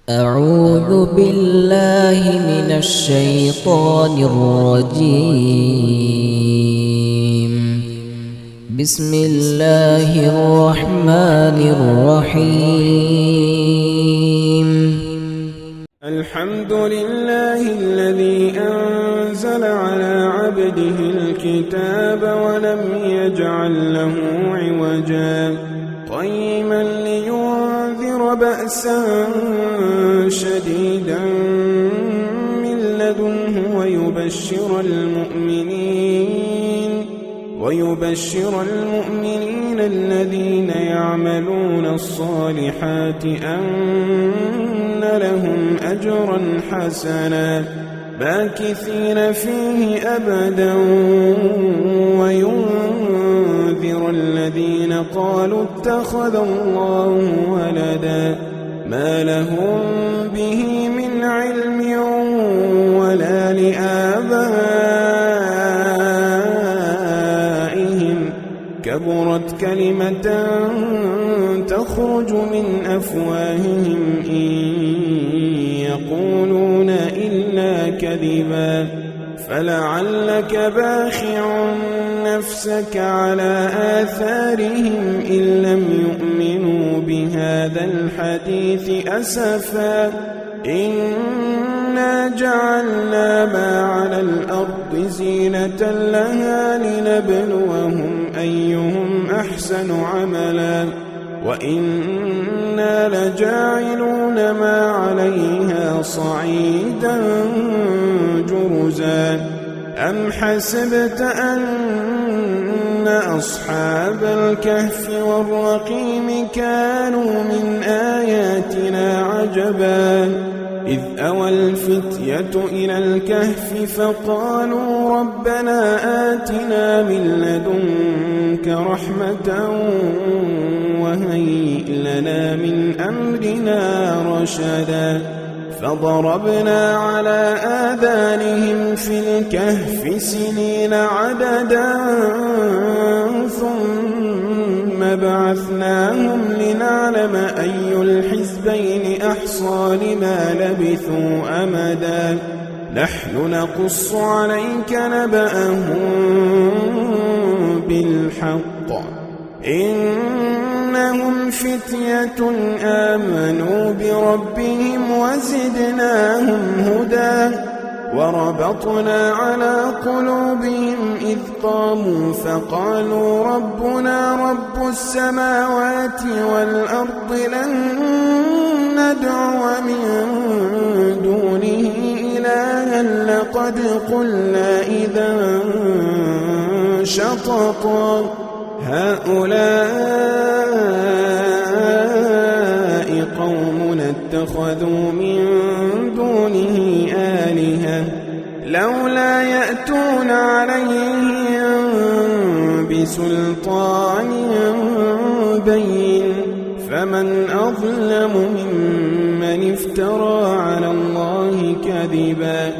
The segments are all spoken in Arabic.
أعوذ بالله من الشيطان الرجيم. بسم الله الرحمن الرحيم. الحمد لله الذي أنزل على عبده الكتاب ولم يجعل له عوجا قيما لينذر بأسا شديدا من لدنه ويبشر المؤمنين الذين يعملون الصالحات أن لهم أجرا حسنا ماكثين فيه أبدا وينذر الذين قالوا اتخذ الله ولدا ما لهم به من علم ولا لآبائهم كبرت كلمة تخرج من أفواههم إن يقولون إلا كذبا فلعلك باخع نفسك على آثارهم إن لم يؤمنوا بهذا الحديث أسفا إنا جعلنا ما على الأرض زينة لها لنبلوهم أيهم أحسن عملا وإنا لجاعلون ما عليها صعيدا جرزا أم حسبت أن أصحاب الكهف والرقيم كانوا من آياتنا عجبا إذ أوى الفتية إلى الكهف فقالوا ربنا آتنا من لدنك رحمة وهيئ لنا من أمرنا رشدا فضربنا على آذانهم في الكهف سنين عددا ثم بعثناهم لنعلم أي الحزبين أحصى لما لبثوا أمدا نحن نقص عليك نبأهم بالحق إنهم فتية آمنوا بربهم وزدناهم هدى وربطنا على قلوبهم إذ قاموا فقالوا ربنا رب السماوات والأرض لن ندعو من دونه إلها لقد قلنا إذا شططا هؤلاء قوم اتخذوا من دونه آلهة لولا يأتون عليهم بسلطان بين فمن أظلم ممن افترى على الله كذبا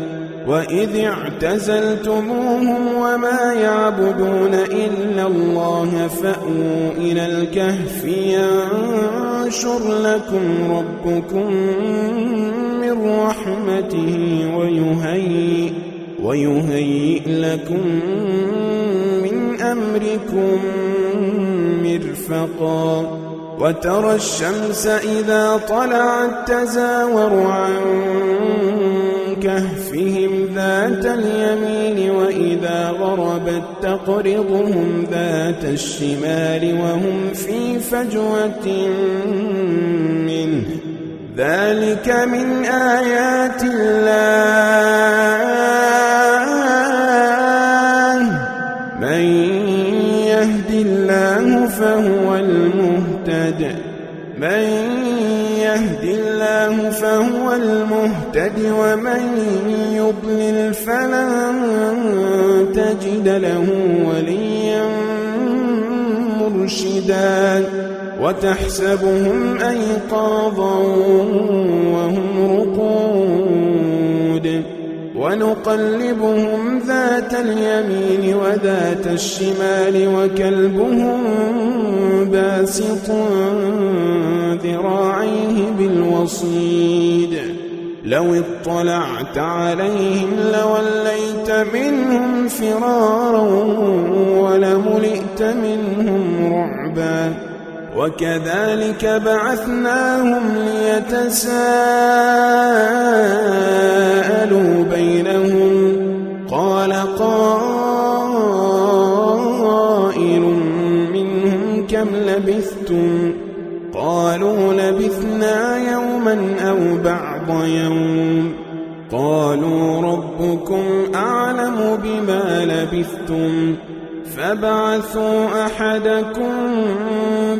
وإذ اعتزلتموهم وما يعبدون إلا الله فأووا إلى الكهف ينشر لكم ربكم من رحمته ويهيئ لكم من أمركم مرفقا وترى الشمس إذا طلعت تزاور عن كهفهم ذات اليمين وإذا غربت تقرضهم ذات الشمال وهم في فجوة منه ذلك من آيات الله من يهد الله فهو المهتد ومن يضلل فلن تجد له وليا مرشدا وتحسبهم أيقاظا وهم رقود ونقلبهم ذات اليمين وذات الشمال وكلبهم باسط ذراعيه بالوصيد لو اطلعت عليهم لوليت منهم فرارا ولملئت منهم رعبا وكذلك بعثناهم ليتساءلوا بينهم قال قائل منهم كم لبثتم قالوا لبثنا يوما أو بعض يوم قالوا ربكم أعلم بما لبثتم فابعثوا أحدكم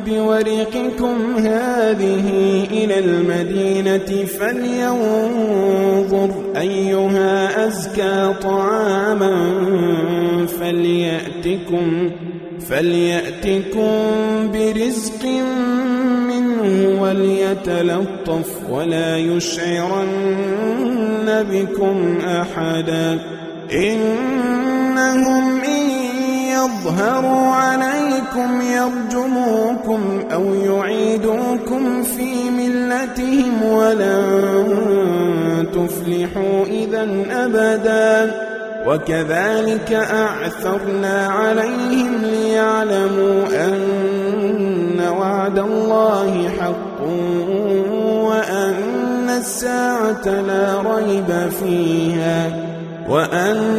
بورقكم هذه إلى المدينة فلينظر أيها أزكى طعاما فليأتكم برزق منه وليتلطف ولا يشعرن بكم أحدا إنهم إن يظهروا عليكم يرجموكم أو يعيدوكم في ملتهم ولن تفلحوا إذا أبدا وكذلك أعثرنا عليهم ليعلموا أن وعد الله حق وأن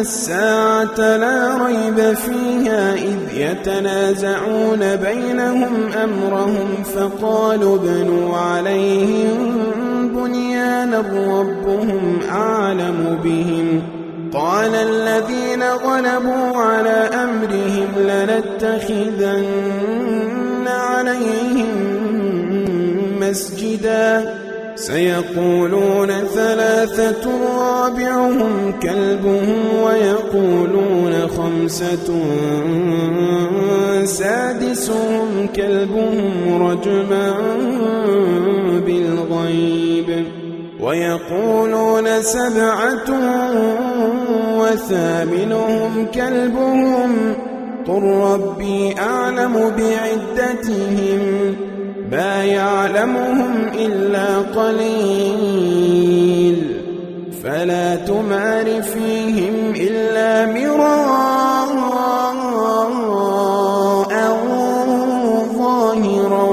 الساعة لا ريب فيها إذ يتنازعون بينهم أمرهم فقالوا ابنوا عليهم بنيانا ربهم أعلم بهم قال الذين غلبوا على أمرهم لنتخذن عليهم مسجدا سيقولون ثلاثة رابعهم كلبهم ويقولون خمسة سادسهم كلبهم رجما بالغيب ويقولون سبعة وثامنهم كلبهم قل ربي أعلم بعدتهم ما يعلمهم إلا قليل فلا تمار فيهم إلا مراء ظاهرا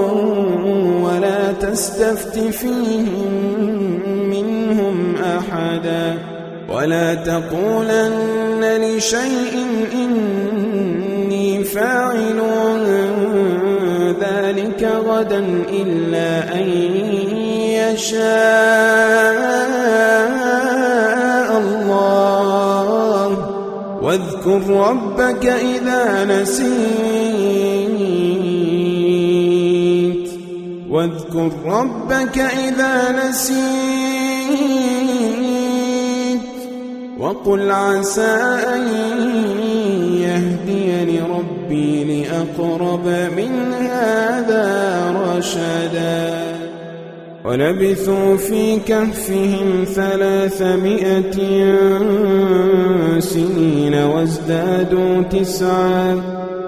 ولا تستفت فيهم منهم أحدا ولا تقولن لشيء إني فاعل ذلك غدا إلا أن يشاء الله واذكر ربك إذا نسيت وقل عسى أن يهديني ربي لأقرب من هذا رشدا ولبثوا في كهفهم 300 سنين وازدادوا 9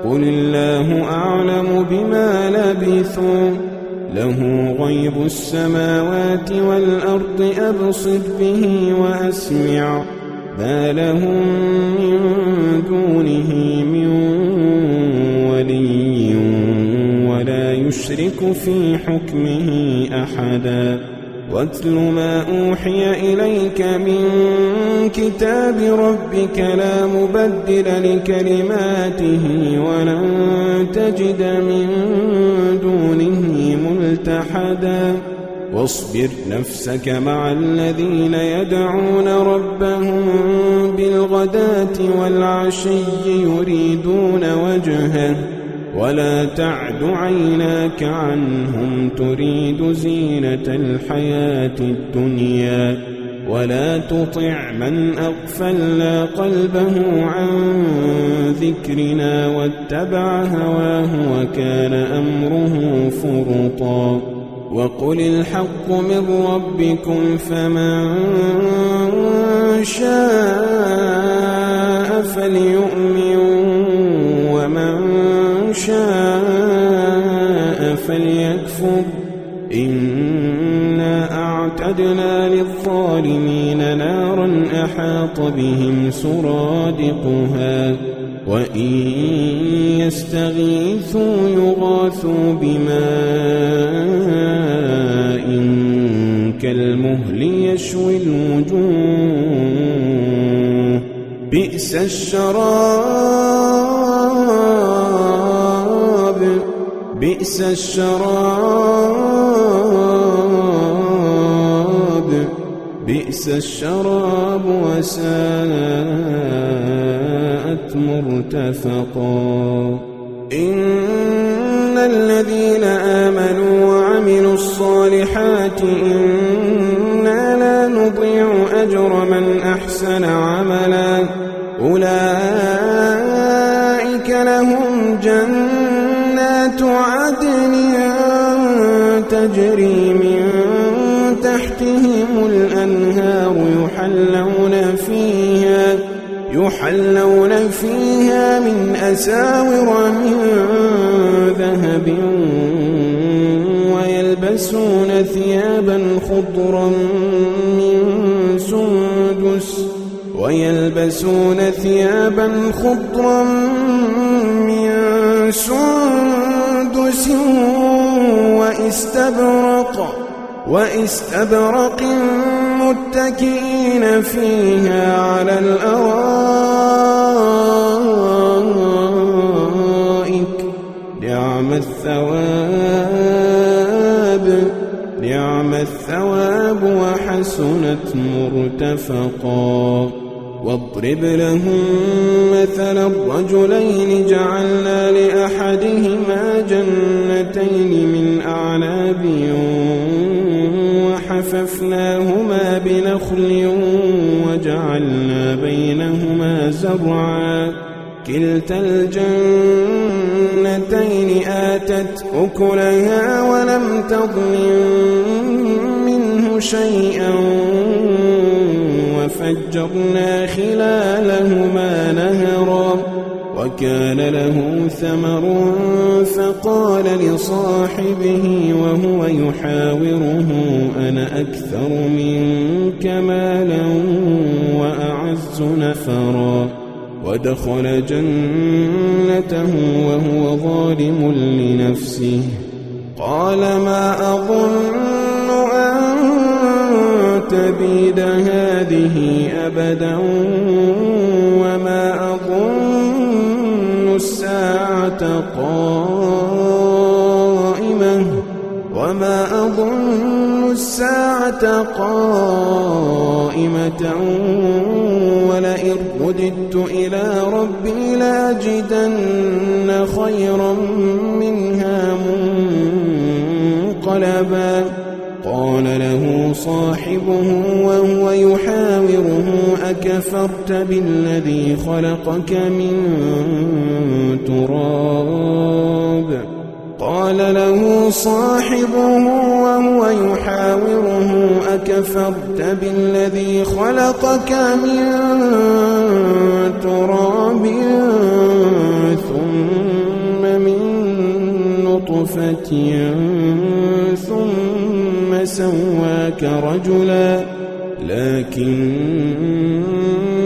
قل الله أعلم بما لبثوا له غيب السماوات والأرض أبصر به وأسمع ما لهم من دونه من ولي ولا يشرك في حكمه أحدا واتل ما أوحي إليك من كتاب ربك لا مبدل لكلماته ولن تجد من دونه ملتحدا واصبر نفسك مع الذين يدعون ربهم بالغداة والعشي يريدون وجهه ولا تعد عيناك عنهم تريد زينة الحياة الدنيا ولا تطع من أغفلنا قلبه عن ذكرنا واتبع هواه وكان أمره فرطا وقل الحق من ربكم فمن شاء فليؤمن ومن شاء فليكفر إنا أعتدنا للظالمين نارا أحاط بهم سرادقها وإن يستغيثوا يغاثوا بماء كالمهل يشوي الوجوه بئس الشراب وساءت مرتفقا إن الذين آمنوا وعملوا الصالحات إنا لا نضيع أجر من أحسن عملا أولئك لهم جنات عدن تجري من تحتهم الأنهار يحلون فيها من أساور من ذهب ويلبسون ثيابا خضرا من سندس واستبرق متكئين فيها على الأرائك نعم الثواب وحسنت مرتفقا واضرب لهم مثلا الرجلين جعلنا لأحدهما جنتين من أعناب وحففناهما بنخل وجعلنا بينهما زرعا كلتا الجنتين آتت أكلها ولم تظلم منه شيئا وفجرنا خلالهما نهرا وكان له ثمر فقال لصاحبه وهو يحاوره أنا أكثر منك مالا وأعز نفرا ودخل جنته وهو ظالم لنفسه قال ما أظن أن تبيد هذه أبدا وما أظن الساعة قائمة ولئن رددت إلى ربي لأجدن خيرا منها منقلبا قال له صاحبه وهو يحاوره أكفرت بالذي خلقك من تراب قال له صاحبه وهو يحاوره أكفرت بالذي خلقك من تراب ثم من نطفة ثم سواك رجلا لكن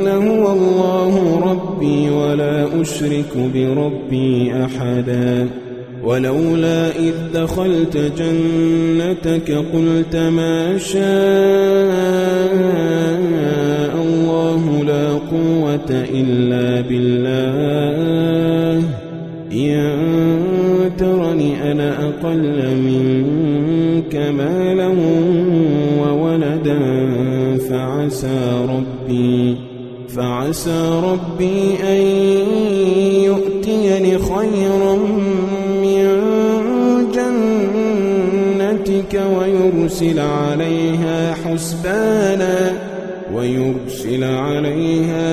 هو الله ربي ولا أشرك بربي أحدا ولولا إذ دخلت جنتك قلت ما شاء الله لا قوة إلا بالله إن ترني أنا أقل منك مالا وولدا فعسى ربي أن يؤتيني خيرا من جنتك ويرسل عليها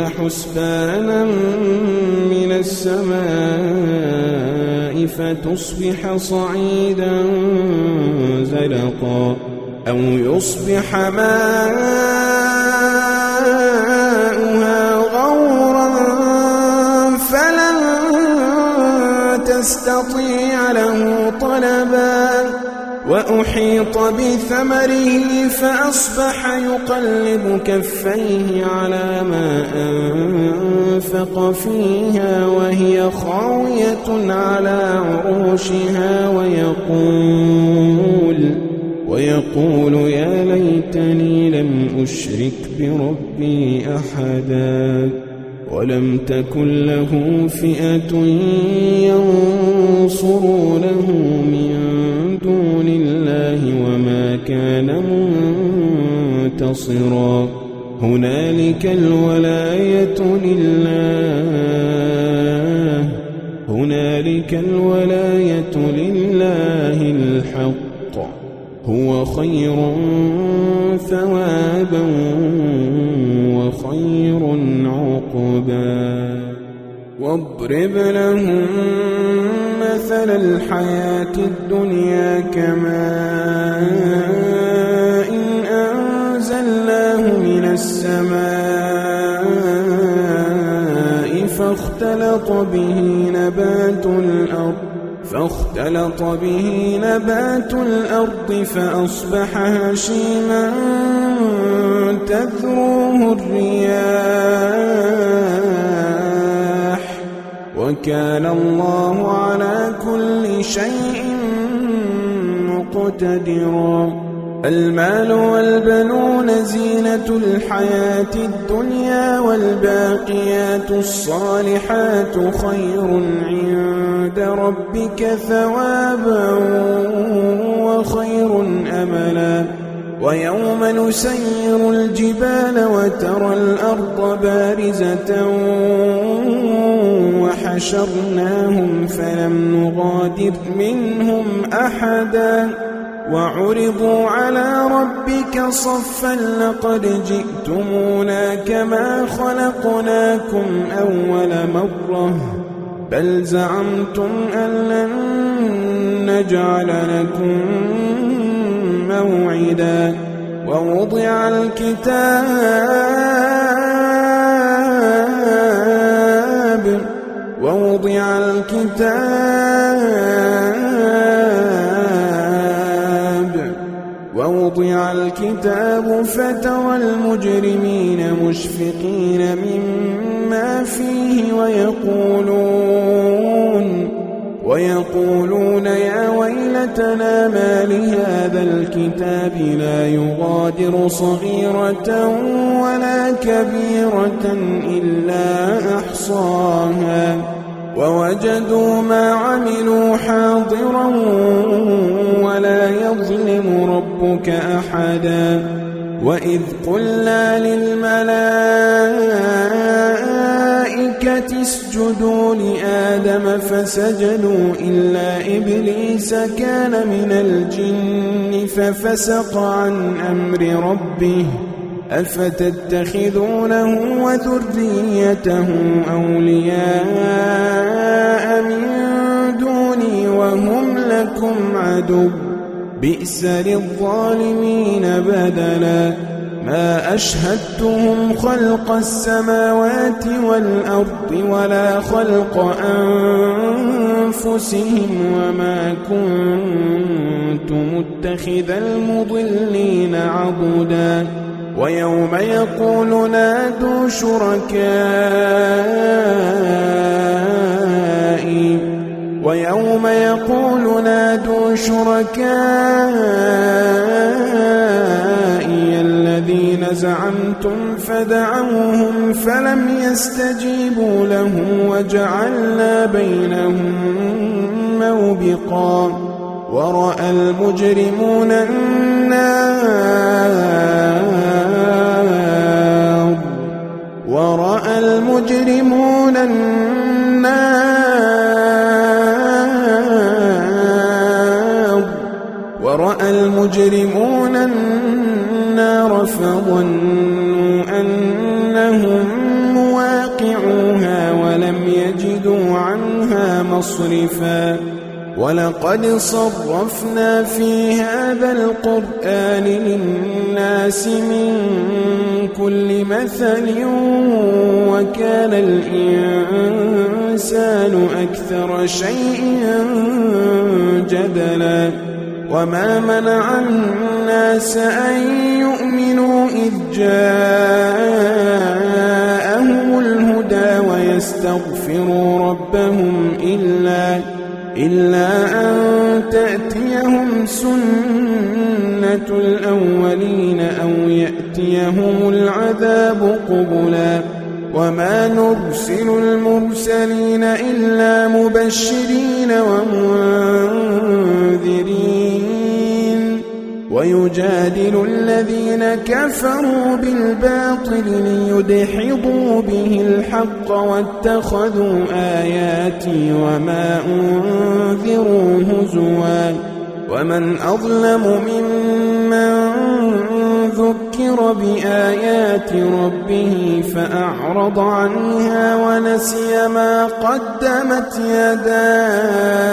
حسبانا من السماء فتصبح صعيدا زلقا أو يصبح ماء تستطيع له طلبا وأحيط بثمره فأصبح يقلب كفيه على ما أنفق فيها وهي خاوية على عروشها ويقول يا ليتني لم أشرك بربي أحدا ولم تكن له فئة ينصرونه من دون الله وما كان منتصرا هنالك الولاية لله الحق هو خير ثوابا وخير عقبا واضرب لهم مثل الحياة الدنيا كماء أنزلناه من السماء فاختلط به نبات الأرض فأصبح هشيما تذروه الرياح وكان الله على كل شيء مقتدرا المال والبنون زينة الحياة الدنيا والباقيات الصالحات خير عند ربك ثوابا وخير أملا ويوم نسير الجبال وترى الأرض بارزة وحشرناهم فلم نغادر منهم أحدا وعرضوا على ربك صفا لقد جئتمونا كما خلقناكم أول مرة بل زعمتم أن لن نجعل لكم موعدا ووضع الكتاب فترى المجرمين مشفقين مما فيه ويقولون يا ويلتنا ما لهذا الكتاب لا يغادر صغيرة ولا كبيرة إلا أحصاها ووجدوا ما عملوا حاضرا ولا يظلم ربك أحدا وإذ قلنا للملائكة اسجدوا لآدم فسجدوا إلا إبليس كان من الجن ففسق عن أمر ربه أفتتخذونه وذريته أولياء من دوني وهم لكم عدو بئس للظالمين بدلا ما أشهدتهم خلق السماوات والأرض ولا خلق أنفسهم وما كنت متخذ المضلين عضدا ويوم يقول نادوا شركائي الذين زعمتم فدعوهم فلم يستجيبوا لهم وجعلنا بينهم موبقا ورأى المجرمون النار فظنوا أنهم مواقعوها ولم يجدوا عنها مصرفا ولقد صرفنا في هذا القرآن للناس من كل مثل وكان الإنسان الإنسان أكثر شيء جدلا وما منع الناس أن يؤمنوا إذ جاءهم الهدى ويستغفروا ربهم إلا أن تأتيهم سنة الأولين أو يأتيهم العذاب قبلا وما نرسل المرسلين إلا مبشرين ومنذرين ويجادل الذين كفروا بالباطل ليدحضوا به الحق واتخذوا آياتي وما أنذروا هزوا ومن أظلم ممن ذكر بآيات ربه فأعرض عنها ونسي ما قدمت يداه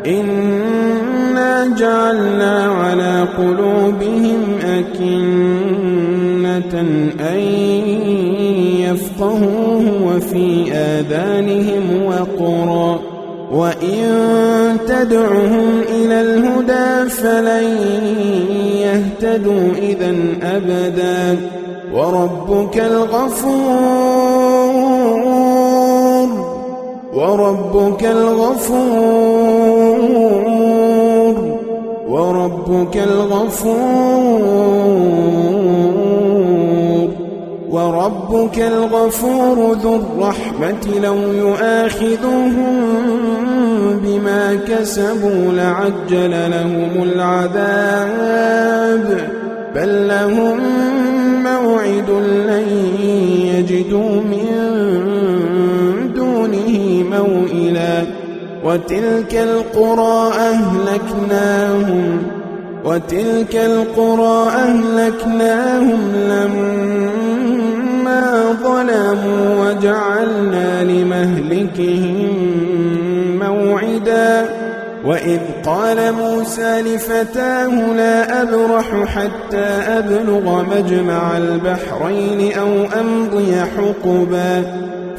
إنا جعلنا على قلوبهم أكنة أن يفقهوه وفي آذانهم وقرا وإن تدعهم إلى الهدى فلن يهتدوا إذا أبدا وربك الغفور ذو الرحمة لو يؤاخذهم بما كسبوا لعجل لهم العذاب بل لهم موعد لن يجدوا من دونه موئلا وتلك القرى أهلكناهم لما ظلموا وجعلنا لمهلكهم موعدا وإذ قال موسى لفتاه لا أبرح حتى أبلغ مجمع البحرين أو أمضي حقبا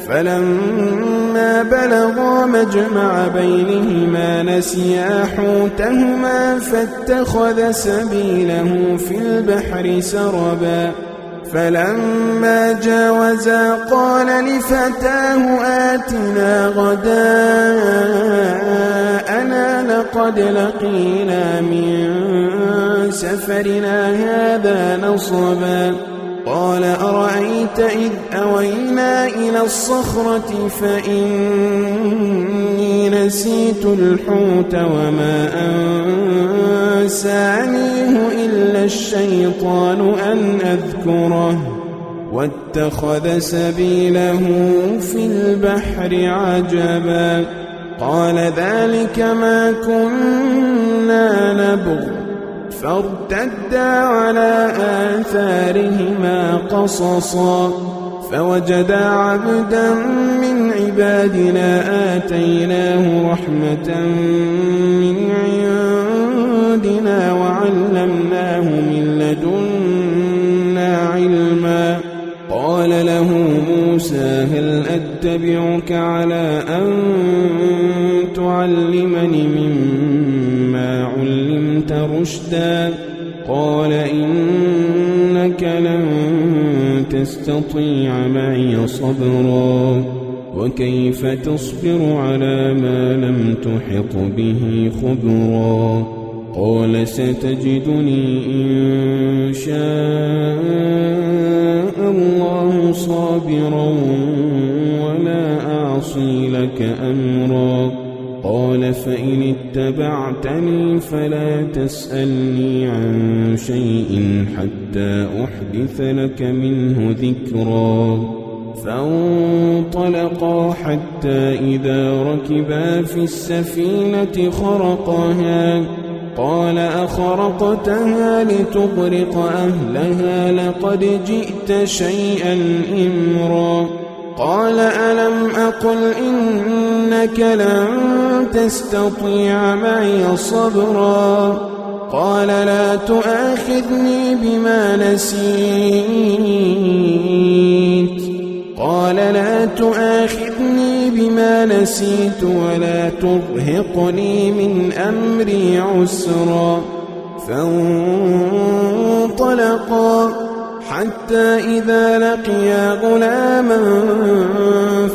فلما بلغا مجمع بينهما نسيا حوتهما فاتخذ سبيله في البحر سربا فلما جاوزا قال لفتاه آتنا غداءنا لقد لقينا من سفرنا هذا نصبا قال أرأيت إذ أوينا إلى الصخرة فإني نسيت الحوت وما أنسانيه إلا الشيطان أن أذكره واتخذ سبيله في البحر عجبا قال ذلك ما كنا نبغ فارتدا على آثارهما قصصا فوجدا عبدا من عبادنا آتيناه رحمة من عندنا وعلمناه من لدنا علما قال له موسى هل أتبعك على أن تعلمني مما علمت رشدا قال إنك لن تستطيع معي صبرا وكيف تصبر على ما لم تحط به خبرا قال ستجدني إن شاء الله صابرا ولا أعصي لك أمرا قال فإن اتبعتني فلا تسألني عن شيء حتى أحدث لك منه ذكرا فانطلقا حتى إذا ركبا في السفينة خرقها قال أخرقتها لتغرق أهلها لقد جئت شيئا إمرا قال ألم أقل إنك لن تستطيع معي صبرا قال لا تؤاخذني بما نسيت قال لا تؤاخذني بما نسيت ولا ترهقني من أمري عسرا فانطلقا حتى إذا لقيا غلاما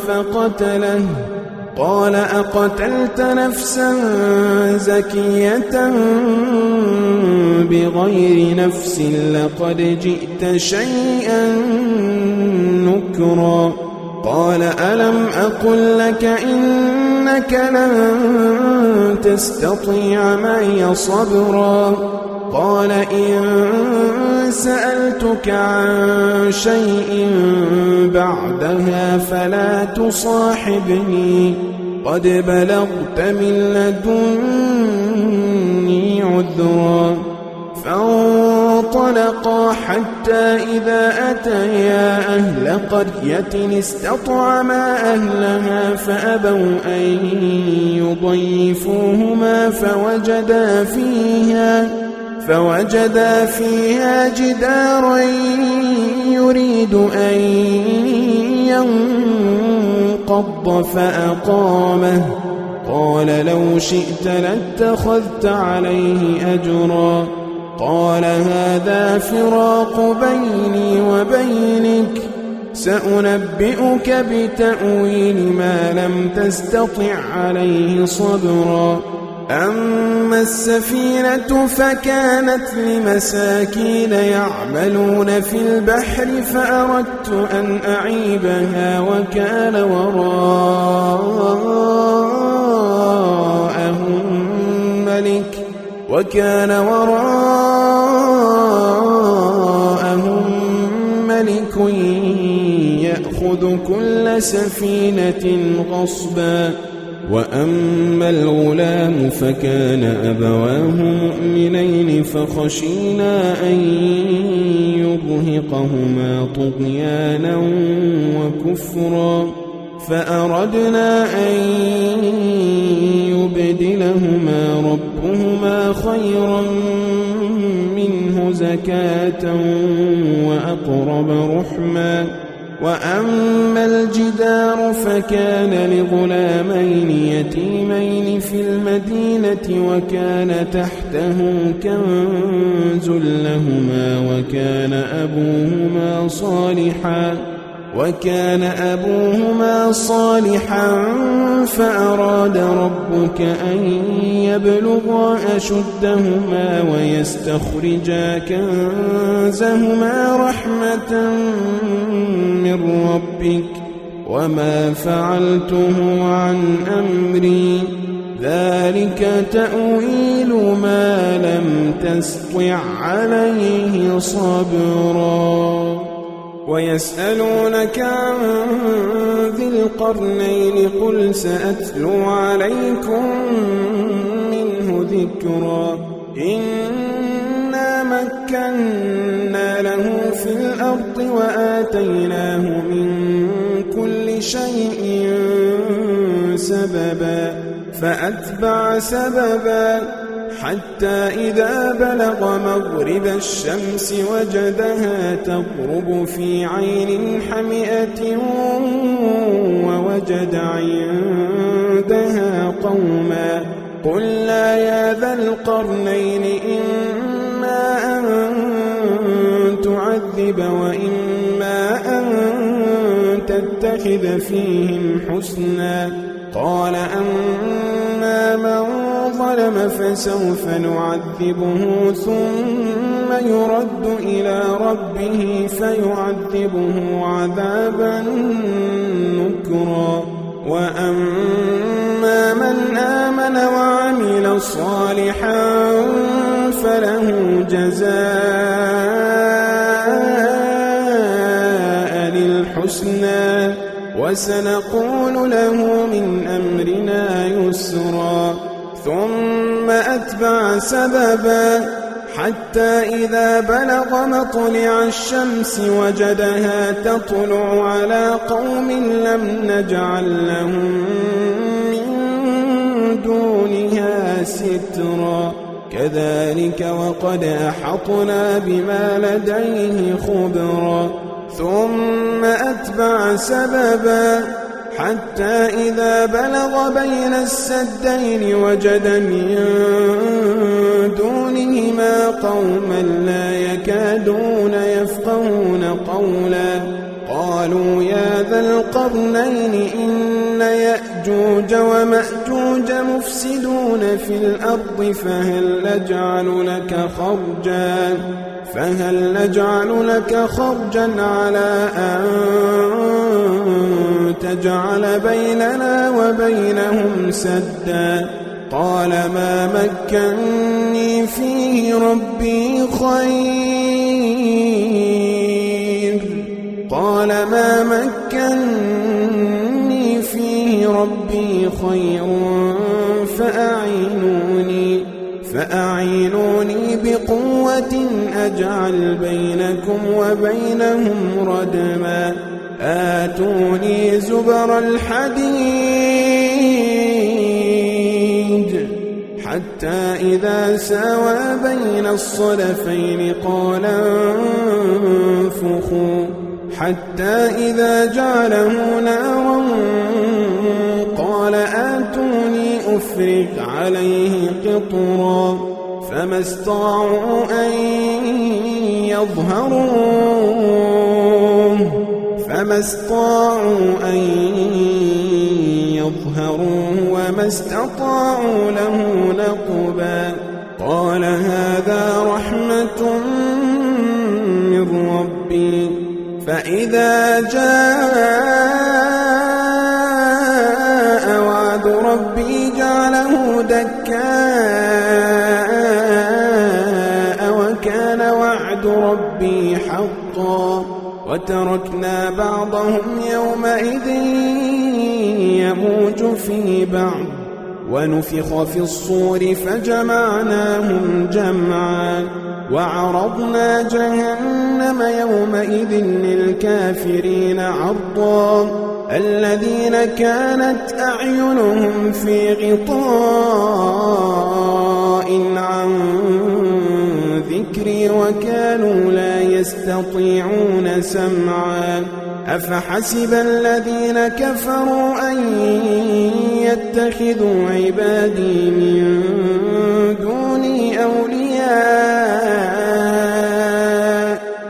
فقتله قال أقتلت نفسا زكية بغير نفس لقد جئت شيئا نكرا قال ألم أقل لك إنك لن تستطيع معي صبرا قال إن سألتك عن شيء بعدها فلا تصاحبني قد بلغت من لدني عذرا فانطلقا حتى إذا أتيا أهل قرية استطعما أهلها فأبوا أن يضيفوهما فوجدا فيها جدارا يريد أن ينقض فأقامه قال لو شئت لاتخذت عليه أجرا قال هذا فراق بيني وبينك سأنبئك بتأويل ما لم تستطع عليه صبرا أما السفينة فكانت لمساكين يعملون في البحر فأردت أن أعيبها وكان وراءهم ملك يأخذ كل سفينة غصبا وأما الغلام فكان أبواه مؤمنين فخشينا أن يرهقهما طغيانا وكفرا فأردنا أن يبدلهما ربهما خيرا منه زكاة وأقرب رحما وأما الجدار فكان لغلامين يتيمين في المدينة وكان تحته كنز لهما وكان أبوهما صالحا فأراد ربك أن يبلغا أشدهما ويستخرجا كنزهما رحمة من ربك وما فعلته عن أمري ذلك تأويل ما لم تستطع عليه صبرا ويسألونك عن ذي القرنين قل سأتلو عليكم منه ذكرا إنا مكنا له في الأرض وآتيناه من كل شيء سببا فأتبع سببا حتى إذا بلغ مغرب الشمس وجدها تغرب في عين حمئة ووجد عندها قوما قلنا يا ذا القرنين إما أن تعذب وإما أن تتخذ فيهم حسنا قال أما من ظلم فسوف نعذبه ثم يرد إلى ربه فيعذبه عذابا نكرا وأما من آمن وعمل صالحا فله جزاء الحسنى وسنقول له من أمرنا يسرا ثم أتبع سببا حتى إذا بلغ مطلع الشمس وجدها تطلع على قوم لم نجعل لهم من دونها سترا كذلك وقد أحطنا بما لديه خبرا ثم أتبع سببا حتى إذا بلغ بين السدين وجد من دونهما قوما لا يكادون يفقهون قولا قالوا يا ذا القرنين إن يأجوج ومأجوج مفسدون في الأرض فهل نجعل لك خرجا على أن تجعل بيننا وبينهم سدا قال ما مكني فيه ربي خير فأعينوني بقوة أجعل بينكم وبينهم ردما آتوني زبر الحديد حتى إذا ساوى بين الصدفين قال انفخوا حتى إذا جعله نارا قال آتوني أفرغ عليه قطرا فما استطاعوا أن يظهروه وما استطاعوا له نقبا قال هذا رحمة من ربي فإذا جاء وعد ربي جعله دكاء وكان وعد ربي حقا وتركنا بعضهم يومئذ يموج في بعض ونفخ في الصور فجمعناهم جمعا وعرضنا جهنم يومئذ للكافرين عرضا الذين كانت أعينهم في غطاء عن ذكري وكانوا لا يستطيعون سمعا أفحسب الذين كفروا أن يتخذوا عبادي من دوني أولياء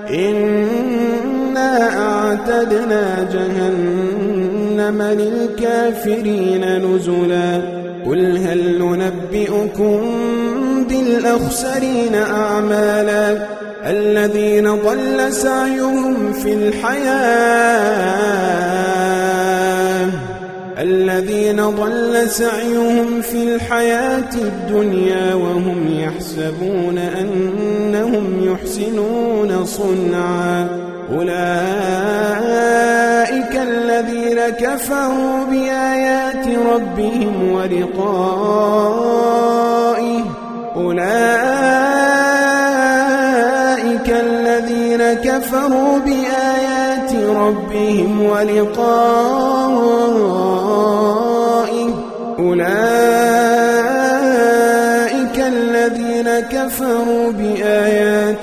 إنا أعتدنا جهنم للكافرين نزلا قل هل ننبئكم بالأخسرين أعمالا الذين ضل سعيهم في الحياة الدنيا وهم يحسبون أنهم يحسنون صنعا أولئك الذين كفروا بآيات ربهم ولقائه أولئك الذين كفروا بآيات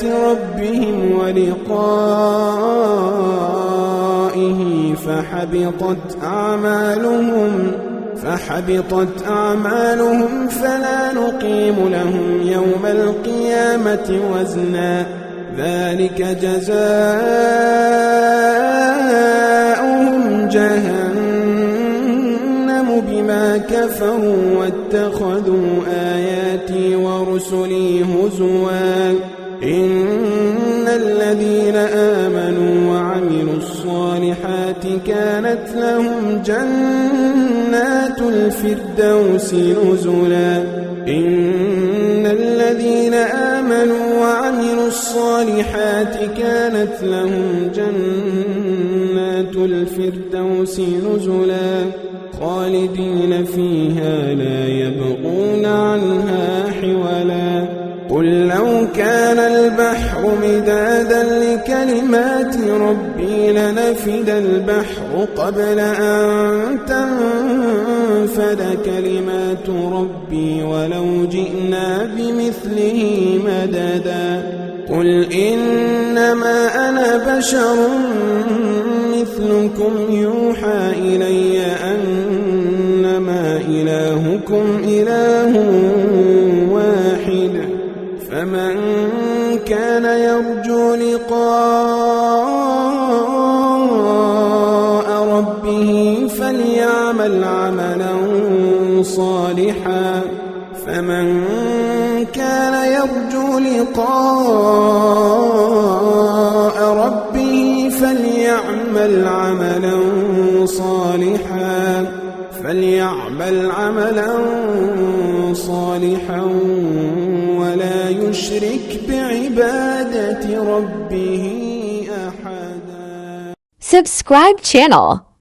ربهم ولقائه فحبطت أعمالهم فلا نقيم لهم يوم القيامة وزنا ذلك جزاؤهم جهنم بما كفروا واتخذوا آياتي ورسلي هزوا إن الذين آمنوا وعملوا الصالحات كانت لهم جنات الفردوس نزلا إن الذين آمنوا وعملوا الصالحات كانت لهم جنات الفردوس نزلا خالدين فيها لا يبغون عنها حولا قل لو كان البحر مدادا لكلمات ربي لنفد البحر قبل أن تنفد كلمات ربي ولو جئنا بمثله مددا قل إنما أنا بشر مثلكم يوحى إلي أنما إلهكم إله واحد فمن كان يرجو لقاء ربه فليعمل عملا صالحا فليعمل عملا صالحا ولا يشرك بعبادة ربه أحدا. Subscribe channel.